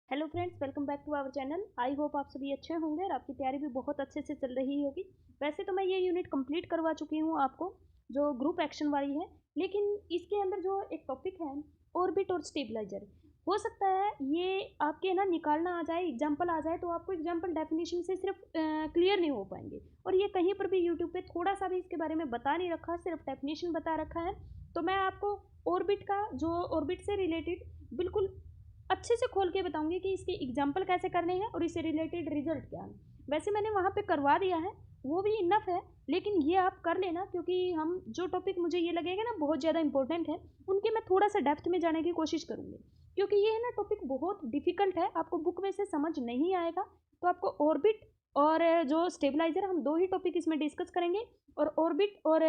Hello friends, welcome back to our channel. I hope आप सभी अच्छे होंगे और आपकी तैयारी भी बहुत अच्छे से चल रही होगी। वैसे तो मैं ये यूनिट कंप्लीट करवा चुकी हूँ आपको, जो ग्रुप एक्शन वाली है, लेकिन इसके अंदर जो एक टॉपिक है ऑर्बिट और स्टेबलाइजर, हो सकता है ये आपके ना निकालना आ जाए, एग्जाम्पल आ जाए, तो आपको एग्जाम्पल डेफिनेशन से सिर्फ क्लियर नहीं हो पाएंगे। और ये कहीं पर भी यूट्यूब पे थोड़ा सा भी इसके बारे में बता नहीं रखा, सिर्फ डेफिनेशन बता रखा है। तो मैं आपको ऑर्बिट का, जो ऑर्बिट से रिलेटेड बिल्कुल अच्छे से खोल के बताऊंगी कि इसके एग्जाम्पल कैसे करने हैं और इससे रिलेटेड रिजल्ट क्या है। वैसे मैंने वहाँ पे करवा दिया है, वो भी इनफ है, लेकिन ये आप कर लेना, क्योंकि हम जो टॉपिक मुझे ये लगेगा ना बहुत ज़्यादा इंपॉर्टेंट है, उनके मैं थोड़ा सा डेप्थ में जाने की कोशिश करूँगी। क्योंकि ये है ना टॉपिक बहुत डिफिकल्ट है, आपको बुक में से समझ नहीं आएगा। तो आपको ऑर्बिट और जो स्टेबलाइजर, हम दो ही टॉपिक इसमें डिस्कस करेंगे। और ऑर्बिट और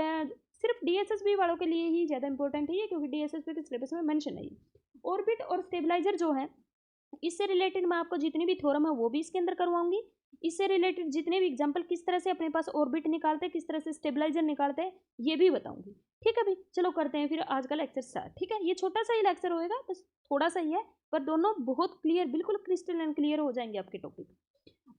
सिर्फ डीएसएसबी वालों के लिए ही ज़्यादा इंपॉर्टेंट है ये, क्योंकि डीएसएसबी के सिलेबस में मेंशन नहीं है। ऑर्बिट और स्टेबलाइजर जो है, इससे रिलेटेड मैं आपको जितनी भी थ्योरम है वो भी इसके अंदर करवाऊंगी। इससे रिलेटेड जितने भी एग्जांपल, किस तरह से अपने पास ऑर्बिट निकालते हैं, किस तरह से स्टेबलाइजर निकालते हैं, ये भी बताऊंगी। ठीक है भाई, चलो करते हैं फिर आज का लेक्चर स्टार्ट। ठीक है, ये छोटा सा ही लेक्चर होएगा, बस थोड़ा सा ही है, पर दोनों बहुत क्लियर, बिल्कुल क्रिस्टल एंड क्लियर हो जाएंगे आपके topic.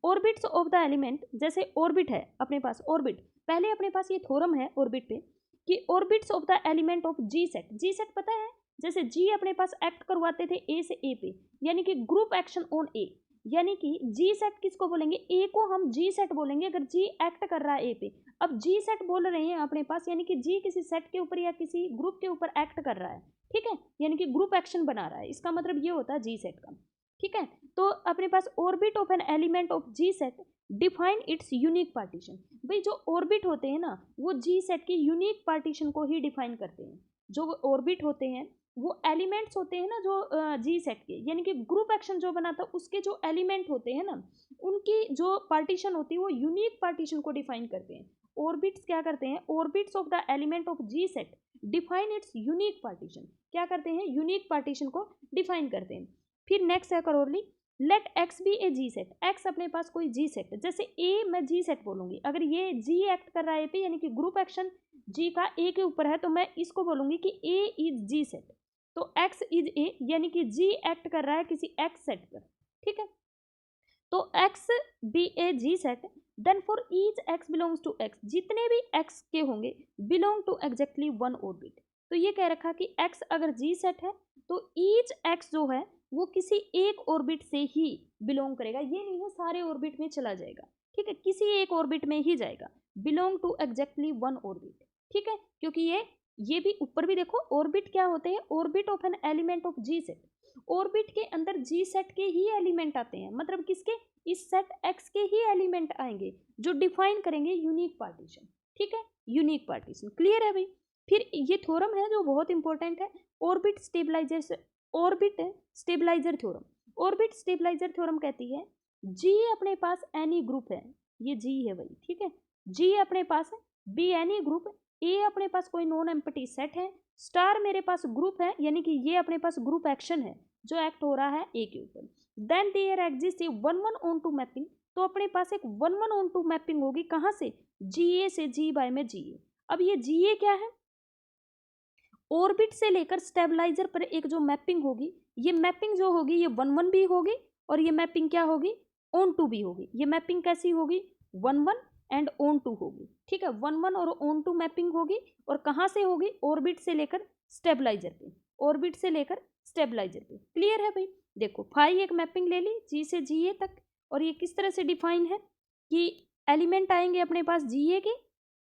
Orbits of the element, जैसे ऑर्बिट है अपने पास, ऑर्बिट पहले अपने पास ये थ्योरम है ऑर्बिट पे कि orbits of the element of G set. G set पता है, जैसे जी अपने पास एक्ट करवाते थे ए से ए पे, यानी कि ग्रुप एक्शन ऑन ए, यानी कि जी सेट किसको बोलेंगे, ए को हम जी सेट बोलेंगे अगर जी एक्ट कर रहा है ए पे। अब जी सेट बोल रहे हैं अपने पास, यानी कि जी किसी सेट के ऊपर या किसी ग्रुप के ऊपर एक्ट कर रहा है। ठीक है, यानी कि ग्रुप एक्शन बना रहा है, इसका मतलब ये होता है जी सेट का। ठीक है, तो अपने पास orbit of an element of G set define its unique partition. भाई जो ऑर्बिट होते हैं ना, वो जी सेट की यूनिक पार्टीशन को ही डिफाइन करते हैं। जो ऑर्बिट होते हैं वो एलिमेंट्स होते हैं ना, जो जी सेट के, यानी कि ग्रुप एक्शन जो बनाता है उसके जो एलिमेंट होते हैं ना, उनकी जो पार्टीशन होती है वो यूनिक पार्टीशन को डिफाइन करते हैं। ऑर्बिट्स क्या करते हैं, orbits of the element of G set define its unique partition, क्या करते हैं, यूनिक पार्टीशन को डिफाइन करते हैं। फिर नेक्स्ट है करोरली, late x B A G set. X अपने पास कोई जी सेट, जैसे ए मैं जी सेट बोलूंगी, अगर ये जी एक्ट कर रहा है पे, यानी कि ग्रुप एक्शन जी का ए के ऊपर है, तो मैं इसको बोलूंगी कि ए इज जी सेट। तो एक्स इज ए, यानी कि जी एक्ट कर रहा है किसी एक्स सेट पर। ठीक है, तो X B A G set, then for each X belongs to X, जितने भी एक्स के होंगे belong to exactly one orbit. तो ये कह रखा कि एक्स अगर जी सेट है तो ईच एक्स जो है वो किसी एक ऑर्बिट से ही बिलोंग करेगा, ये नहीं है सारे ऑर्बिट में चला जाएगा। ठीक है, किसी एक ऑर्बिट में ही जाएगा, belong to exactly one orbit. ठीक है, क्योंकि ये भी ऊपर भी देखो, ऑर्बिट क्या होते हैं, orbit of an element of G set. Orbit के अंदर जी सेट के ही एलिमेंट आते हैं, मतलब किसके, इस सेट एक्स के ही एलिमेंट आएंगे जो डिफाइन करेंगे यूनिक पार्टीशन। ठीक है, यूनिक पार्टीशन क्लियर है भाई। फिर ये थ्योरम है जो बहुत इंपॉर्टेंट है, orbit stabiliser, orbit stabiliser theorem. Orbit stabiliser theorem कहती है जी अपने पास एनी ग्रुप है, ये जी है भाई। ठीक है, जी अपने पास है, बी एनी ग्रुप, ए अपने पास कोई नॉन एम्प्टी सेट है, स्टार मेरे पास ग्रुप है, यानी कि ये अपने पास ग्रुप एक्शन है जो एक्ट हो रहा है ए के ऊपर। Then there exist a one one onto mapping, तो अपने पास एक one one onto mapping होगी, कहाँ से, जी ए से जी बाय में जी ए। अब ये जी ए क्या है, ऑर्बिट से लेकर स्टेबलाइजर पर एक जो मैपिंग होगी, ये मैपिंग जो होगी ये वन वन भी होगी, और ये मैपिंग क्या होगी, ऑन टू भी होगी। ये मैपिंग कैसी होगी, one one and onto होगी। ठीक है, वन वन और ऑन टू मैपिंग होगी, और कहाँ से होगी, ऑर्बिट से लेकर स्टेबलाइजर पे, ऑर्बिट से लेकर स्टेबलाइजर पे। क्लियर है भाई। देखो फाई एक मैपिंग ले ली जी से जी ए तक, और ये किस तरह से डिफाइन है कि एलिमेंट आएंगे अपने पास जी ए के,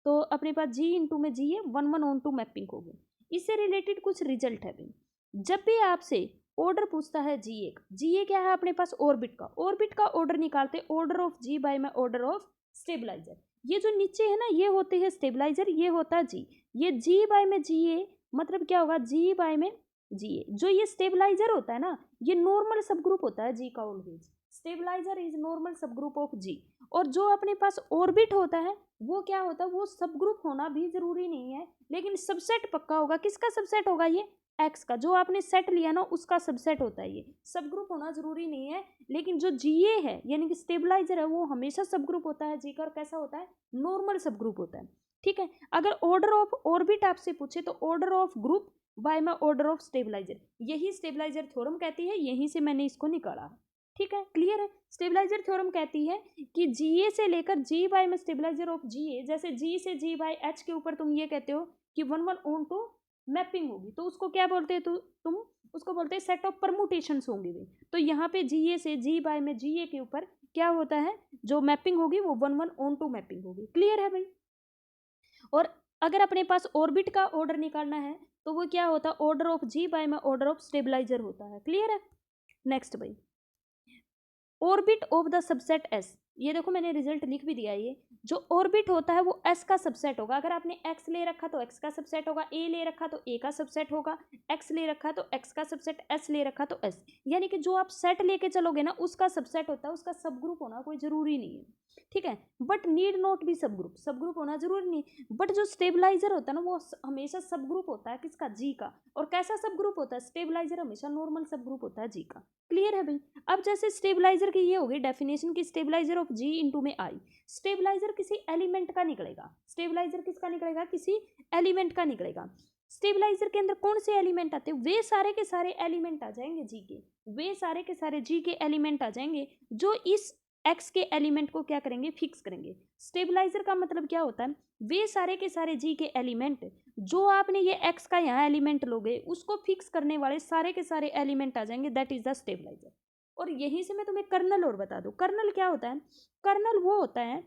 तो अपने पास जी इंटू में G A, one one onto mapping होगी। इससे रिलेटेड कुछ रिजल्ट है भाई, जब भी आपसे ऑर्डर पूछता है जी ए, जी ए क्या है अपने पास, ऑर्बिट का, ऑर्बिट का ऑर्डर निकालते, ऑर्डर ऑफ जी बाय में ऑर्डर ऑफ स्टेबलाइजर। ये जो नीचे है ना ये होते हैं स्टेबलाइजर, ये होता है जी, ये जी बाय में जी ए, मतलब क्या होगा, जी बाय में जी ए। जो ये स्टेबलाइजर होता है ना, ये नॉर्मल सब ग्रुप होता है जी का ऑलवेज, स्टेबलाइजर इज नॉर्मल सब ग्रुप ऑफ जी। और जो अपने पास ऑर्बिट होता है वो क्या होता है, वो सब ग्रुप होना भी जरूरी नहीं है, लेकिन सबसेट पक्का होगा। किसका सबसेट होगा, ये एक्स का, जो आपने सेट लिया ना उसका सबसेट होता है ये, सब ग्रुप होना जरूरी नहीं है। लेकिन जो जीए है यानी कि स्टेबलाइजर है, वो हमेशा सब ग्रुप होता है जी का, और कैसा होता है, नॉर्मल सब ग्रुप होता है। ठीक है, अगर ऑर्डर ऑफ ऑर्बिट आपसे पूछे तो ऑर्डर ऑफ ग्रुप बाय में ऑर्डर ऑफ स्टेबलाइजर, यही स्टेबलाइजर थ्योरम कहती है, यहीं से मैंने इसको निकाला। ठीक है, क्लियर है। स्टेबलाइजर थ्योरम कहती है कि जीए से लेकर जी बाय में स्टेबलाइजर ऑफ जीए, जैसे जी से जी बाय एच के ऊपर तुम ये कहते हो कि 1:1 मैपिंग होगी, तो उसको क्या बोलते हैं, तुम उसको बोलते हैं सेट ऑफ परमुटेशंस होंगे भी। तो यहाँ पे जीए से जी बाय में जीए के ऊपर क्या होता है, जो मैपिंग होगी वो 1:1 मैपिंग होगी। क्लियर है भाई। और अगर अपने पास ऑर्बिट का ऑर्डर निकालना है तो वो क्या होता है, ऑर्डर ऑफ जी बाय में ऑर्डर ऑफ स्टेबलाइजर होता है। क्लियर है। नेक्स्ट भाई, orbit of the subset S, ये देखो मैंने रिजल्ट लिख भी दिया। ये जो ऑर्बिट होता है वो एस का सबसेट होगा। अगर आपने एक्स ले रखा तो एक्स का सबसेट होगा, ए ले रखा तो ए का सबसेट होगा, एक्स ले रखा तो एक्स का सबसेट, एस ले रखा तो एस। यानी कि जो आप सेट लेके चलोगे ना उसका सबसेट होता है, उसका सब ग्रुप होना कोई जरूरी नहीं है, ठीक है। बट नीड नॉट बी सब ग्रुप होना जरूरी नहीं। बट जो स्टेबलाइजर होता है ना वो हमेशा सब ग्रुप होता है, किसका, जी का। और कैसा सब ग्रुप होता है, स्टेबलाइजर हमेशा नॉर्मल सब ग्रुप होता है जी का। क्लियर है भाई। अब जैसे स्टेबलाइजर की ये होगी डेफिनेशन की, स्टेबलाइजर ऑफ जी इंटू में आई। स्टेबलाइजर किसी एलिमेंट का निकलेगा, स्टेबलाइजर किसका निकलेगा, किसी एलिमेंट का निकलेगा। स्टेबलाइजर के अंदर कौन से एलिमेंट आते हैं, वे सारे के सारे एलिमेंट आ जाएंगे जी के, वे सारे के सारे जी के एलिमेंट आ जाएंगे जो इस एक्स के एलिमेंट को क्या करेंगे, फिक्स करेंगे। स्टेबलाइजर का मतलब क्या होता है, वे सारे के सारे जी के एलिमेंट जो आपने ये एक्स का यहाँ एलिमेंट लोगे उसको फिक्स करने वाले सारे के सारे एलिमेंट आ जाएंगे, दैट इज द स्टेबलाइजर। और यहीं से मैं तुम्हें कर्नल और बता दूं, कर्नल क्या होता है, कर्नल वो होता है,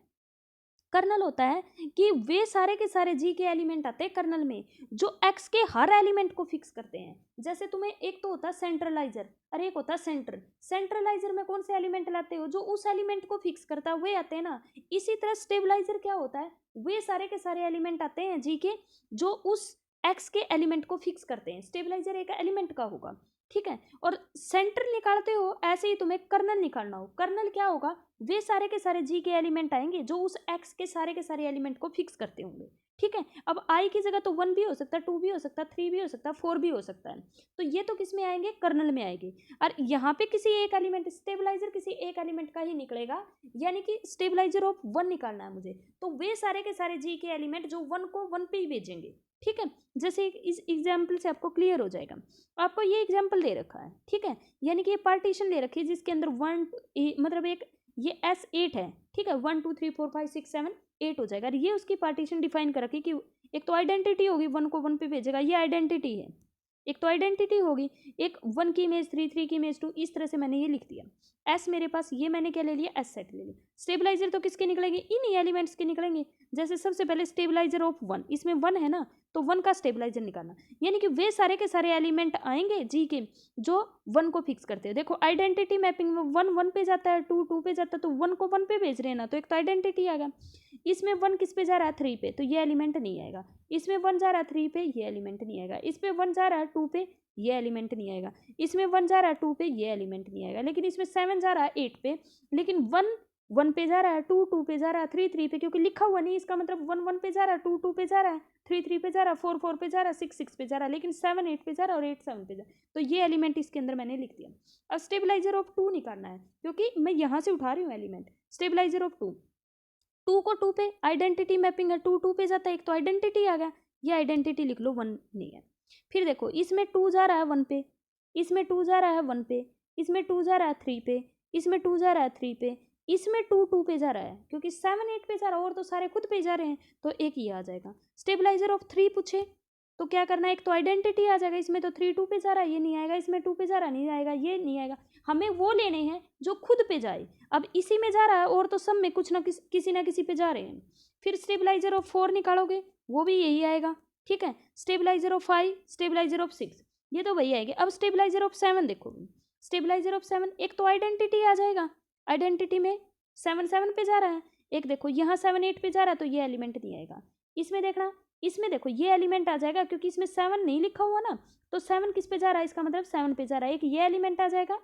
कर्नल होता है कि वे सारे के सारे जी के एलिमेंट आते हैं कर्नल में जो एक्स के हर एलिमेंट को फिक्स करते हैं। जैसे तुम्हें एक तो होता है सेंट्रलाइजर और एक होता है सेंटर। सेंट्रलाइजर में कौन से एलिमेंट लाते हो, जो उस एलिमेंट को फिक्स करता है वे आते हैं ना। इसी तरह स्टेबलाइजर क्या होता है, वे सारे के सारे एलिमेंट आते हैं जी के जो उस एक्स के एलिमेंट को फिक्स करते हैं। स्टेबलाइजर एक एलिमेंट का होगा, ठीक है। और सेंटर निकालते हो ऐसे ही तुम्हें कर्नल निकालना हो। कर्नल क्या होगा, वे सारे के सारे जी के एलिमेंट आएंगे जो उस एक्स के सारे एलिमेंट को फिक्स करते होंगे, ठीक है। अब आई की जगह तो 1 भी हो सकता है, 2 भी हो सकता है, 3 भी हो सकता है, 4 भी हो सकता है। तो ये तो किस में आएंगे, कर्नल में आएंगे। और यहाँ पे किसी एक एलिमेंट, स्टेबलाइजर किसी एक एलिमेंट का ही निकलेगा, यानी कि स्टेबलाइजर ऑफ 1 निकालना है मुझे, तो वे सारे के सारे जी के एलिमेंट जो 1 को 1 पे ही भेजेंगे, ठीक है। जैसे इस एग्जाम्पल से आपको क्लियर हो जाएगा। आपको ये एग्जाम्पल दे रखा है, ठीक है, यानी कि ये पार्टीशन ले रखी है जिसके अंदर 1 मतलब एक ये S8 है, ठीक है। 1 2 3 4 5 6 7 8 हो जाएगा। ये उसकी पार्टीशन डिफाइन कर रखी कि एक तो आइडेंटिटी होगी, 1 को 1 पे भेजेगा, ये आइडेंटिटी है। एक तो आइडेंटिटी होगी, एक 1 की इमेज 3, 3 की इमेज 2, इस तरह से मैंने ये लिख दिया। एस मेरे पास ये मैंने क्या ले लिया, एस सेट ले लिया। स्टेबलाइजर तो किसके निकलेंगे, इन एलिमेंट्स के निकलेंगे। जैसे सबसे पहले स्टेबलाइजर ऑफ 1, इसमें 1 है ना, तो 1 का स्टेबलाइजर निकालना, यानी कि वे सारे के सारे एलिमेंट आएंगे जी के जो 1 को फिक्स करते हैं। देखो आइडेंटिटी मैपिंग में 1 1 पे जाता है, 2 2 पे जाता है, तो 1 को 1 पे भेज रहे हैं ना, तो एक तो आइडेंटिटी आ गया। इसमें 1 किस पे जा रहा है, 3 पे, तो ये एलिमेंट नहीं आएगा। इसमें 1 जा रहा है 3 पे, ये एलिमेंट नहीं आएगा। इस पे 1 जा रहा है 2 पे, ये एलिमेंट नहीं आएगा। इसमें 1 जा रहा है 2 पे, ये एलिमेंट नहीं आएगा। लेकिन इसमें 7 जा रहा है 8 पे, लेकिन 1 1 पे जा रहा है, 2 2 पे जा रहा है, 3 3 पे, क्योंकि लिखा हुआ नहीं, इसका मतलब 1 1 पे जा रहा है, 2 2 पे जा रहा है, 3 3 पे जा रहा है, 4 4 पे जा रहा है, 6 6 पे जा रहा है, लेकिन 7 8 पे जा रहा है और 8 7 पे जा रहा है। तो ये एलिमेंट इसके अंदर मैंने लिख दिया। अब स्टेबलाइजर ऑफ 2 निकालना है, क्योंकि मैं यहाँ से उठा रही हूँ एलिमेंट। स्टेबलाइजर ऑफ 2 को 2 पे आइडेंटिटी मैपिंग है, 2 2 पे जाता है, एक तो आइडेंटिटी आ गया, ये आइडेंटिटी लिख लो, 1 नहीं है। फिर देखो इसमें 2 जा रहा है 1 पे, इसमें 2 जा रहा है 1 पे, इसमें 2 जा रहा है 3 पे, इसमें 2 जा रहा है 3 पे, इसमें 2 2 पे जा रहा है, क्योंकि 7 8 पे जा रहा है और तो सारे खुद पे जा रहे हैं, तो एक ये आ जाएगा। स्टेबलाइजर ऑफ 3 पूछे तो क्या करना है, एक तो आइडेंटिटी आ जाएगा, इसमें तो 3 2 पे जा रहा है, ये नहीं आएगा, इसमें 2 पे जा रहा नहीं आएगा, ये नहीं आएगा। हमें वो लेने हैं जो खुद पे जाए। अब इसी में जा रहा है और तो सब में कुछ ना किसी ना किसी पे जा रहे हैं। फिर स्टेबलाइजर ऑफ 4 निकालोगे, वो भी यही आएगा, ठीक है। स्टेबलाइजर ऑफ 5, स्टेबलाइजर ऑफ 6, ये तो वही आएगी। अब स्टेबलाइजर ऑफ 7 देखो, स्टेबलाइजर ऑफ 7 एक तो आइडेंटिटी आ जाएगा, आइडेंटिटी में 7 7 पे जा रहा है, एक देखो यहाँ 7 8 पे जा रहा है, तो ये एलिमेंट नहीं आएगा। इसमें देखना, इसमें देखो ये एलिमेंट आ जाएगा, क्योंकि इसमें 7 नहीं लिखा हुआ ना, तो 7 किस पे जा रहा है, इसका मतलब 7 पे जा रहा है। एक ये एलिमेंट आ जाएगा,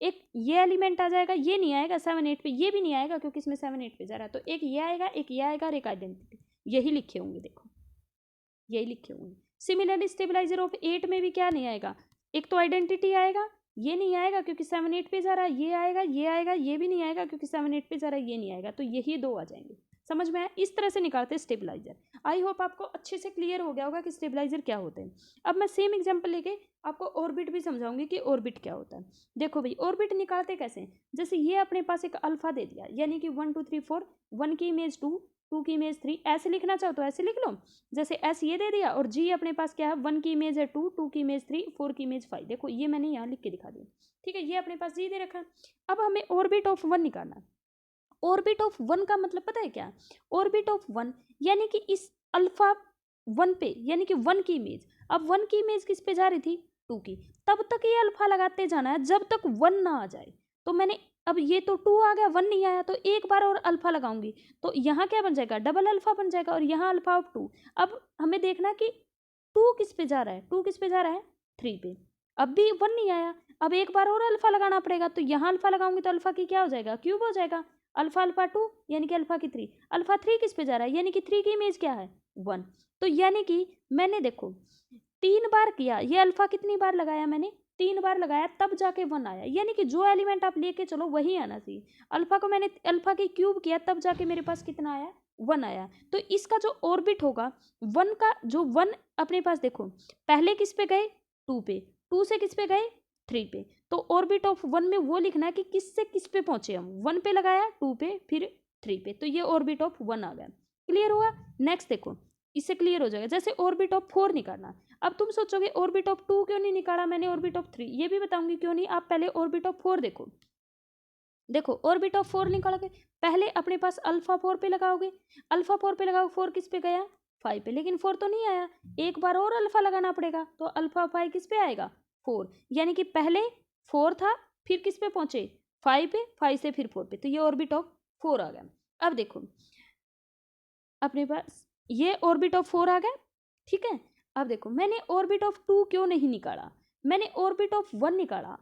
एक ये एलिमेंट आ जाएगा, ये नहीं आएगा 7 8 पे, ये भी नहीं आएगा क्योंकि इसमें 7 8 पे जा रहा है, तो एक ये आएगा, एक ये आएगा और एक आइडेंटिटी। यही लिखे होंगे, देखो यही लिखे होंगे। सिमिलरली स्टेबलाइजर ऑफ 8 में भी क्या नहीं आएगा, एक तो आइडेंटिटी आएगा, ये नहीं आएगा क्योंकि 7 8 पे जा रहा है, ये आएगा, ये आएगा, ये भी नहीं आएगा क्योंकि 7 8 पे जा रहा है, ये नहीं आएगा, तो यही 2 आ जाएंगे। समझ में आया? इस तरह से निकालते हैं स्टेबलाइजर। आई होप आपको अच्छे से क्लियर हो गया होगा कि स्टेबलाइजर क्या होते हैं। अब मैं सेम एग्जांपल लेके आपको ऑर्बिट भी समझाऊंगी कि ऑर्बिट क्या होता है। देखो भाई, ऑर्बिट निकालते कैसे हैं? जैसे ये अपने पास एक अल्फा दे दिया, यानी कि 1 2 3 4, 1 की इमेज 2, 2 की इमेज 3, ऐसे लिखना चाहो तो ऐसे लिख लो। जैसे एस ये दे दिया और जी अपने पास क्या है, 1 की इमेज है 2, 2 की इमेज 3, 4 की इमेज 5। देखो ये मैंने यहाँ लिख के दिखा दिया, ठीक है। ये अपने पास जी दे रखा है। अब हमें ऑर्बिट ऑफ 1 निकालना है। ऑर्बिट ऑफ 1 का मतलब पता है क्या? ऑर्बिट ऑफ 1 यानी कि इस अल्फा 1 पे, यानी कि 1 की इमेज, अब 1 की इमेज किस पे जा रही थी? 2 की। तब तक ये अल्फा लगाते जाना है जब तक 1 ना आ जाए। तो मैंने अब ये तो 2 आ गया, 1 नहीं आया, तो एक बार और अल्फा लगाऊंगी तो यहाँ क्या बन जाएगा? डबल अल्फा बन जाएगा, और यहाँ अल्फा ऑफ 2। अब हमें देखना कि 2 किस पे जा रहा है? 2 किस पे जा रहा है? 3 पे। अब भी 1 नहीं आया, अब एक बार और अल्फा लगाना पड़ेगा, तो यहाँ अल्फा लगाऊंगी तो अल्फा की क्या हो जाएगा? क्यूब हो जाएगा। अल्फा अल्फा 2 यानी कि अल्फा की 3, अल्फा 3 किस पे जा रहा है? यानी कि 3 की इमेज क्या है? 1। तो यानी कि मैंने देखो 3 बार किया, ये अल्फा कितनी बार लगाया मैंने? 3 बार लगाया, तब जाके 1 आया। यानी कि जो एलिमेंट आप लेके चलो वही आना चाहिए। अल्फा को मैंने अल्फा की क्यूब किया, तब जाके मेरे पास कितना आया? 1 आया। तो इसका जो ऑर्बिट होगा 1 का, जो 1 अपने पास देखो पहले किस पे गए? 2 पे, 2 से किस पे गए? 3 पे। तो ऑर्बिट ऑफ 1 में वो लिखना है कि किस से किस पे पहुंचे हम। 1 पे लगाया, 2 पे, फिर 3 पे, तो ये ऑर्बिट ऑफ 1 आ गया। क्लियर हुआ? नेक्स्ट देखो, इससे क्लियर हो जाएगा। जैसे ऑर्बिट ऑफ 4 निकालना। अब तुम सोचोगे ऑर्बिट ऑफ 2 क्यों नहीं निकाला मैंने, ऑर्बिट ऑफ 3? ये भी बताऊंगी क्यों नहीं। आप पहले ऑर्बिट ऑफ 4 देखो। देखो ऑर्बिट ऑफ 4 निकालोगे, पहले अपने पास अल्फा 4 पे लगाओगे, अल्फा 4 पे लगाओ, 4 किस पे गया? 5 पे, लेकिन 4 तो नहीं आया, एक बार और अल्फा लगाना पड़ेगा, तो अल्फा 5 किस पे आएगा? 4। यानी कि पहले 4 था, फिर किस पे पहुंचे? 5 पे, 5 से फिर 4 पे, तो ये ऑर्बिट ऑफ 4 आ गया। अब देखो अपने पास ये ऑर्बिट ऑफ 4 आ गया, ठीक है। अब देखो मैंने ऑर्बिट ऑफ 2 क्यों नहीं निकाला, मैंने ऑर्बिट ऑफ 1 निकाला।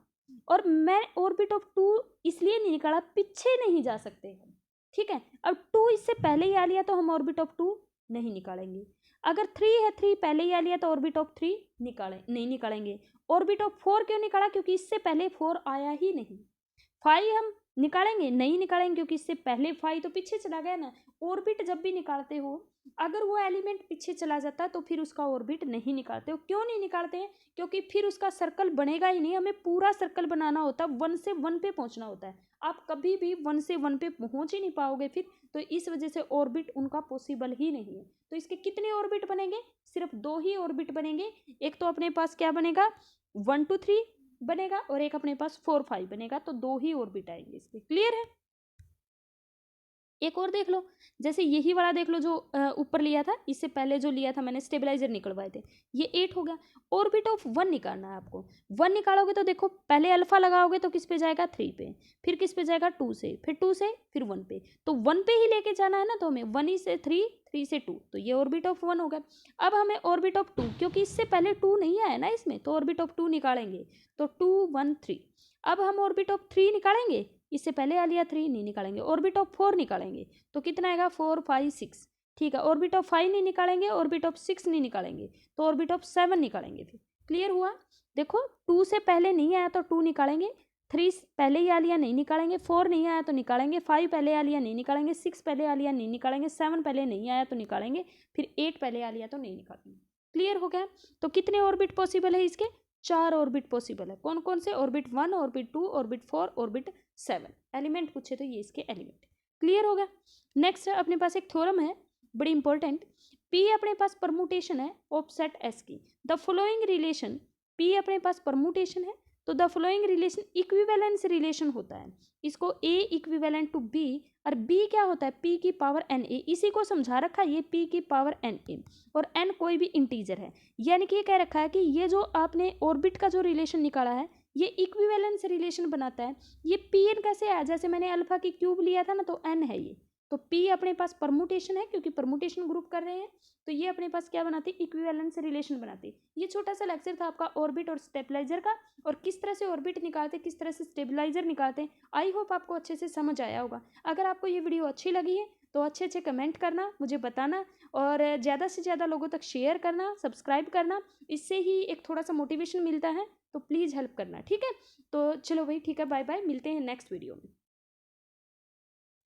और मैं ऑर्बिट ऑफ 2 इसलिए नहीं निकाला, पीछे नहीं जा सकते हम, ठीक है। अब 2 इससे पहले ही आ लिया तो हम ऑर्बिट ऑफ 2 नहीं निकालेंगे। अगर 3 है, 3 पहले ही आ लिया तो ऑर्बिट ऑफ 3 नहीं निकालेंगे। ऑर्बिट ऑफ 4 क्यों निकाला? क्योंकि इससे पहले 4 आया ही नहीं। 5 हम निकालेंगे? नहीं निकालेंगे, क्योंकि इससे पहले 5 तो पीछे चला गया ना। ऑर्बिट जब भी निकालते हो, अगर वो एलिमेंट पीछे चला जाता है तो फिर उसका ऑर्बिट नहीं निकालते हो। क्यों नहीं निकालते हैं? क्योंकि फिर उसका सर्कल बनेगा ही नहीं। हमें पूरा सर्कल बनाना होता है, 1 से 1 पे पहुंचना होता है। आप कभी भी 1 से 1 पे पहुंच ही नहीं पाओगे फिर, तो इस वजह से ऑर्बिट उनका पॉसिबल ही नहीं है। तो इसके कितने ऑर्बिट बनेंगे? सिर्फ 2 ही ऑर्बिट बनेंगे। एक तो अपने पास क्या बनेगा? 1 2 3 बनेगा, और एक अपने पास 4 5 बनेगा, तो 2 ही ऑर्बिट आएंगे इसके। क्लियर है? एक और देख लो, जैसे यही वाला देख लो जो ऊपर लिया था, इससे पहले जो लिया था मैंने स्टेबलाइजर निकलवाए थे, ये 8 हो गया। ऑर्बिट ऑफ 1 निकालना है आपको। 1 निकालोगे तो देखो पहले अल्फा लगाओगे तो किस पे जाएगा? 3 पे, फिर किस पे जाएगा? 2 से, फिर 2 से फिर 1 पे, तो 1 पे ही लेके जाना है ना, तो हमें 1 से 3, 3 से 2, तो ये ऑर्बिट ऑफ 1 हो गया। अब हमें ऑर्बिट ऑफ 2, क्योंकि इससे पहले 2 नहीं आया ना इसमें, तो ऑर्बिट ऑफ 2 निकालेंगे, तो 2 1 3। अब हम ऑर्बिट ऑफ 3 निकालेंगे, इससे पहले आ लिया 3 नहीं निकालेंगे। ऑर्बिट ऑफ 4 निकालेंगे तो कितना आएगा? 4 5 6, ठीक है। ऑर्बिट ऑफ 5 नहीं निकालेंगे, ऑर्बिट ऑफ 6 नहीं निकालेंगे, तो ऑर्बिट ऑफ 7 निकालेंगे फिर। क्लियर हुआ? देखो 2 से पहले नहीं आया तो 2 निकालेंगे, 3 पहले ही आ लिया नहीं निकालेंगे, 4 नहीं आया तो निकालेंगे, 5 पहले आ लिया नहीं निकालेंगे, 6 पहले आ लिया नहीं निकालेंगे, 7 पहले नहीं आया तो निकालेंगे, फिर 8 पहले आ लिया तो नहीं निकालेंगे। क्लियर हो गया? तो कितने ऑर्बिट पॉसिबल है इसके? 4 ऑर्बिट पॉसिबल है। कौन कौन से? Orbit 1, orbit 2, orbit 4, orbit 7। Element पूछे तो ये इसके एलिमेंट। क्लियर होगा? नेक्स्ट अपने पास एक थ्योरम है बड़ी इंपॉर्टेंट। पी अपने पास परमुटेशन है ऑफ सेट एस की। द फॉलोइंग रिलेशन, पी अपने पास परमुटेशन है तो the following relation equivalence relation होता है। इसको ए इक्विवेलेंट टू बी, और बी क्या होता है? पी की पावर एन ए। इसी को समझा रखा है, ये पी की पावर एन ए, और एन कोई भी इंटीजर है। यानी कि ये कह रखा है कि ये जो आपने ऑर्बिट का जो रिलेशन निकाला है, ये इक्विवेलेंस रिलेशन बनाता है। ये पी एन कैसे आया? जैसे मैंने अल्फा की क्यूब लिया था ना, तो एन है ये, तो पी अपने पास परमुटेशन है, क्योंकि परमुटेशन ग्रुप कर रहे हैं, तो ये अपने पास क्या बनाती? इक्विवेलेंस रिलेशन बनाती। ये छोटा सा लेक्चर था आपका ऑर्बिट और स्टेबलाइजर का, और किस तरह से ऑर्बिट निकालते, किस तरह से स्टेबलाइजर निकालते हैं। आई होप आपको अच्छे से समझ आया होगा। अगर आपको ये वीडियो अच्छी लगी है तो अच्छे अच्छे कमेंट करना, मुझे बताना, और ज़्यादा से ज़्यादा लोगों तक शेयर करना, सब्सक्राइब करना। इससे ही एक थोड़ा सा मोटिवेशन मिलता है, तो प्लीज़ हेल्प करना, ठीक है। तो चलो भाई, ठीक है, बाय बाय, मिलते हैं नेक्स्ट वीडियो में।